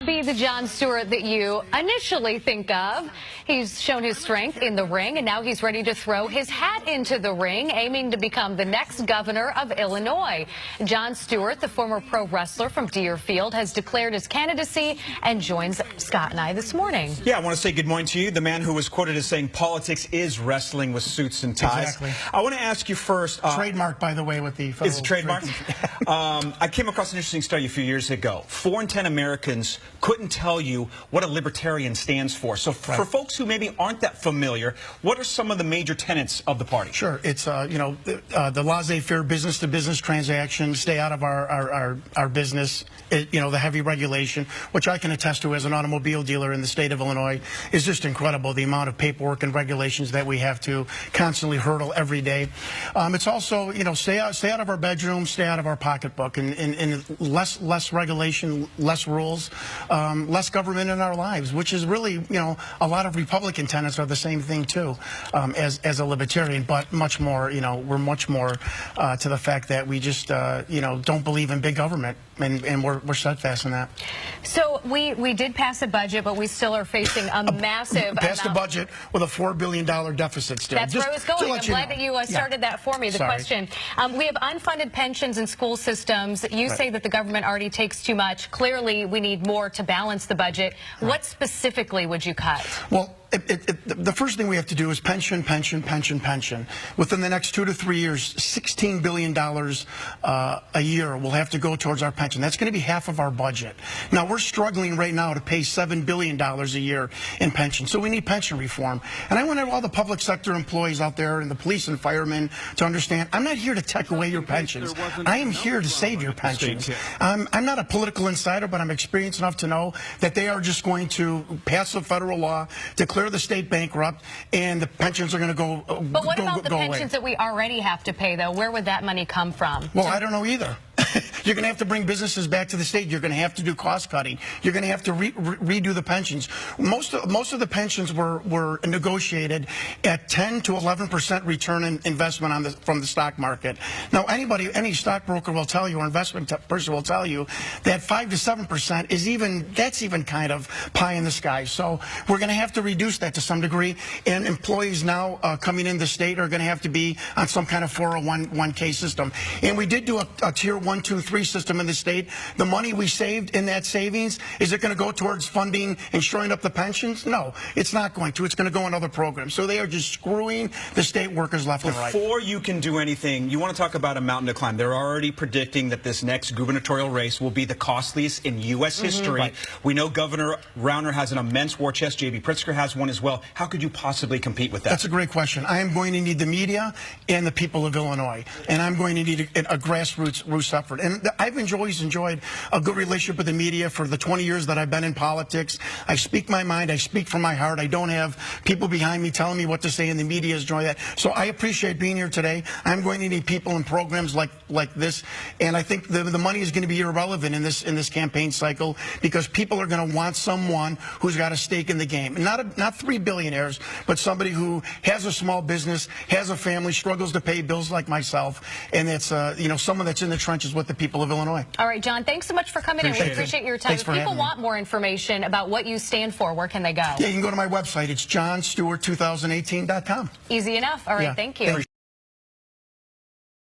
Be the Jon Stewart that you initially think of. He's shown his strength in the ring, and now he's ready to throw his hat into the ring, aiming to become the next governor of Illinois. Jon Stewart, the former pro wrestler from Deerfield, has declared his candidacy and joins Scott and I this morning. Yeah, I want to say good morning to you, the man who was quoted as saying politics is wrestling with suits and ties. Exactly. I want to ask you first. Trademark, by the way, with the federal. Is it trademark? I came across an interesting study a few years ago. 4 in 10 Americans couldn't tell you what a libertarian stands for. So for folks who maybe aren't that familiar, what are some of the major tenets of the party? Sure. It's, the laissez-faire business-to-business transactions, stay out of our business, the heavy regulation, which I can attest to as an automobile dealer in the state of Illinois, is just incredible, the amount of paperwork and regulations that we have to constantly hurdle every day. It's also, stay out of our bedroom, stay out of our pocketbook, and less regulation, less rules, less government in our lives, which is really, a lot of Republican tenets are the same thing too, as a libertarian, but much more, we're much more to the fact that we just, don't believe in big government, and we're steadfast in that. So we did pass a budget, but we still are facing a massive passed a budget with a $4 billion deficit still. That's where I was going. I'm glad that you started that for me, the question. We have unfunded pensions and school systems. You say that the government already takes too much. Clearly, we need more to balance the budget. What specifically would you cut? Well, the first thing we have to do is pension. Within the next 2 to 3 years, $16 billion a year will have to go towards our pension. That's going to be half of our budget. Now, we're struggling right now to pay $7 billion a year in pension, so we need pension reform. And I want all the public sector employees out there and the police and firemen to understand, I'm not here to take away your pensions. I am here to save your pensions. I'm not a political insider, but I'm experienced enough to know that they are just going to pass a federal law, declare the state bankrupt, and the pensions are going to go away. But what about the pensions that we already have to pay, though? Where would that money come from? Well, I don't know either. You're going to have to bring businesses back to the state. You're going to have to do cost cutting. You're going to have to redo the pensions. Most of the pensions were negotiated at 10 to 11% return in investment from the stock market. Now, any stockbroker will tell you, or investment person will tell you, that 5 to 7% that's even kind of pie in the sky. So we're going to have to reduce that to some degree. And employees now coming in the state are going to have to be on some kind of 401k system. And we did do a tier 1, 2, 3 system in the state. The money we saved in that savings, is it going to go towards funding and shoring up the pensions? No, it's not going to. It's going to go in other programs. So they are just screwing the state workers left and right. Before you can do anything, you want to talk about a mountain to climb. They're already predicting that this next gubernatorial race will be the costliest in U.S. history. Right. We know Governor Rauner has an immense war chest. J.B. Pritzker has one as well. How could you possibly compete with that? That's a great question. I am going to need the media and the people of Illinois, and I'm going to need a grassroots effort. And I've always enjoyed a good relationship with the media for the 20 years that I've been in politics. I speak my mind. I speak from my heart. I don't have people behind me telling me what to say, and the media enjoy that. So I appreciate being here today. I'm going to need people in programs like this, and I think the money is going to be irrelevant in this campaign cycle, because people are going to want someone who's got a stake in the game. And not 3 billionaires, but somebody who has a small business, has a family, struggles to pay bills like myself, and it's someone that's in the trenches with the people of Illinois. All right, Jon, thanks so much for coming in. We appreciate your time. If people want more information about what you stand for, where can they go? Yeah, you can go to my website. It's jonstewart2018.com. Easy enough. All right, thank you.